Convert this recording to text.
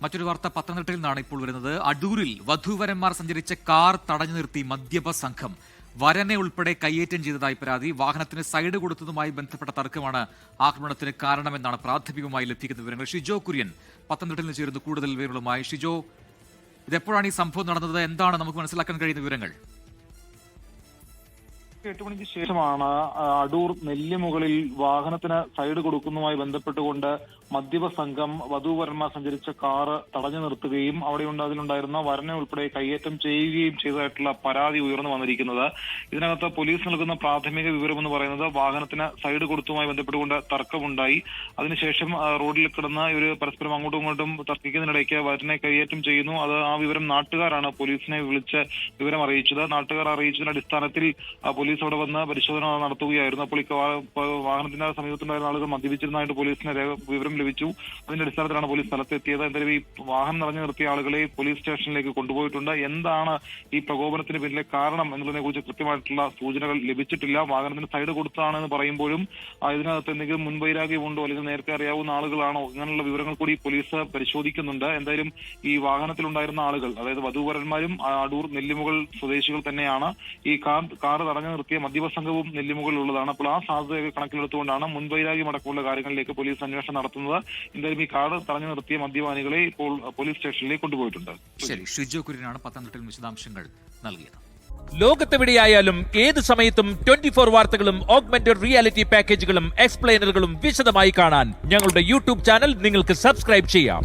മറ്റൊരു വാർത്ത പത്തനംതിട്ടയിൽ നിന്നാണ് ഇപ്പോൾ വരുന്നത്. അടൂരിൽ വധൂവരന്മാർ സഞ്ചരിച്ച കാർ തടഞ്ഞു നിർത്തി മദ്യപ സംഘം. വരനെ ഉൾപ്പെടെ കയ്യേറ്റം ചെയ്തതായി പരാതി. വാഹനത്തിന് സൈഡ് കൊടുത്തതുമായി ബന്ധപ്പെട്ട തർക്കമാണ് ആക്രമണത്തിന് കാരണമെന്നാണ് പ്രാഥമികമായി ലഭിക്കുന്ന വിവരങ്ങൾ. ഷിജോ കുര്യൻ പത്തനംതിട്ടയിൽ നിന്ന് ചേരുന്നു കൂടുതൽ വിവരങ്ങളുമായി. ഷിജോ, ഇതെപ്പോഴാണ് ഈ സംഭവം നടന്നത്? എന്താണ് നമുക്ക് മനസ്സിലാക്കാൻ കഴിയുന്ന വിവരങ്ങൾ? 8 മണിക്ക് ശേഷമാണ് അടൂർ നെല്ലിമുകളിൽ വാഹനത്തിന് സൈഡ് കൊടുക്കുന്നതുമായി ബന്ധപ്പെട്ടുകൊണ്ട് മദ്യപ സംഘം വധൂവരന്മാർ സഞ്ചരിച്ച കാറ് തടഞ്ഞു നിർത്തുകയും അതിലുണ്ടായിരുന്ന വരനെ ഉൾപ്പെടെ കയ്യേറ്റം ചെയ്യുകയും ചെയ്തതായിട്ടുള്ള പരാതി ഉയർന്നു വന്നിരിക്കുന്നത്. ഇതിനകത്ത് പോലീസ് നൽകുന്ന പ്രാഥമിക വിവരമെന്ന് പറയുന്നത് വാഹനത്തിന് സൈഡ് കൊടുത്തതുമായി ബന്ധപ്പെട്ടുകൊണ്ട് തർക്കമുണ്ടായി. അതിനുശേഷം റോഡിൽ കിടന്ന് ഇവർ പരസ്പരം അങ്ങോട്ടും ഇങ്ങോട്ടും തർക്കിക്കുന്നതിനിടയ്ക്ക് വരനെ കയ്യേറ്റം ചെയ്യുന്നു. ആ വിവരം നാട്ടുകാരാണ് പോലീസിനെ വിളിച്ച് വിവരം അറിയിച്ചത്. നാട്ടുകാർ അറിയിച്ചതിന്റെ അടിസ്ഥാനത്തിൽ പോലീസ് അവിടെ വന്ന് പരിശോധന നടത്തുകയായിരുന്നു. അപ്പോൾ വാഹനത്തിന്റെ സമീപത്തുണ്ടായിരുന്ന ആളുകൾ മദ്യപിച്ചിരുന്നതായിട്ട് പോലീസിന് വിവരം ലഭിച്ചു. അതിന്റെ അടിസ്ഥാനത്തിലാണ് പോലീസ് സ്ഥലത്തെത്തിയത്. എന്തായാലും ഈ വാഹനം നിറഞ്ഞു നിർത്തിയ ആളുകളെ പോലീസ് സ്റ്റേഷനിലേക്ക് കൊണ്ടുപോയിട്ടുണ്ട്. എന്താണ് ഈ പ്രകോപനത്തിന് പിന്നിലെ കാരണം എന്നതിനെ കുറിച്ച് കൃത്യമായിട്ടുള്ള സൂചനകൾ ലഭിച്ചിട്ടില്ല. വാഹനത്തിന് സൈഡ് കൊടുത്തതാണെന്ന് പറയുമ്പോഴും ഇതിനകത്ത് എന്തെങ്കിലും മുൻവൈരാഗ്യമുണ്ടോ അല്ലെങ്കിൽ നേരത്തെ അറിയാവുന്ന ആളുകളാണോ, ഇങ്ങനെയുള്ള വിവരങ്ങൾ കൂടി പോലീസ് പരിശോധിക്കുന്നുണ്ട്. എന്തായാലും ഈ വാഹനത്തിലുണ്ടായിരുന്ന ആളുകൾ, അതായത് വധൂവരന്മാരും അടൂർ നെല്ലിമുകൾ സ്വദേശികൾ തന്നെയാണ്. ഈ കാർ തടഞ്ഞു നിർത്തിയ മദ്യപ സംഘവും നെല്ലിമുകളിലുള്ളതാണ്. അപ്പോൾ ആ സാധ്യതയൊക്കെ കണക്കിലെടുത്തുകൊണ്ടാണ് മുൻവൈരാഗ്യം അടക്കമുള്ള കാര്യങ്ങളിലേക്ക് പോലീസ് അന്വേഷണം നടത്തുന്നത്. എന്തായാലും ഈ കാർ തടഞ്ഞു നിർത്തിയ മദ്യപാനികളെ ഇപ്പോൾ പോലീസ് സ്റ്റേഷനിലേക്ക് കൊണ്ടുപോയിട്ടുണ്ട്. ശരി, ഷിജോ കുര്യനാണ് പത്തനംതിട്ടയിൽ വിശദാംശങ്ങൾ നൽകിയത്. ലോകത്തെവിടെയായാലും ഏത് സമയത്തും 24 വാർത്തകളും ഓഗ്മെന്റഡ് റിയാലിറ്റി പാക്കേജുകളും എക്സ്പ്ലെയിനറുകളും വിശദമായി കാണാൻ ഞങ്ങളുടെ യൂട്യൂബ് ചാനൽ നിങ്ങൾക്ക് സബ്സ്ക്രൈബ് ചെയ്യാം.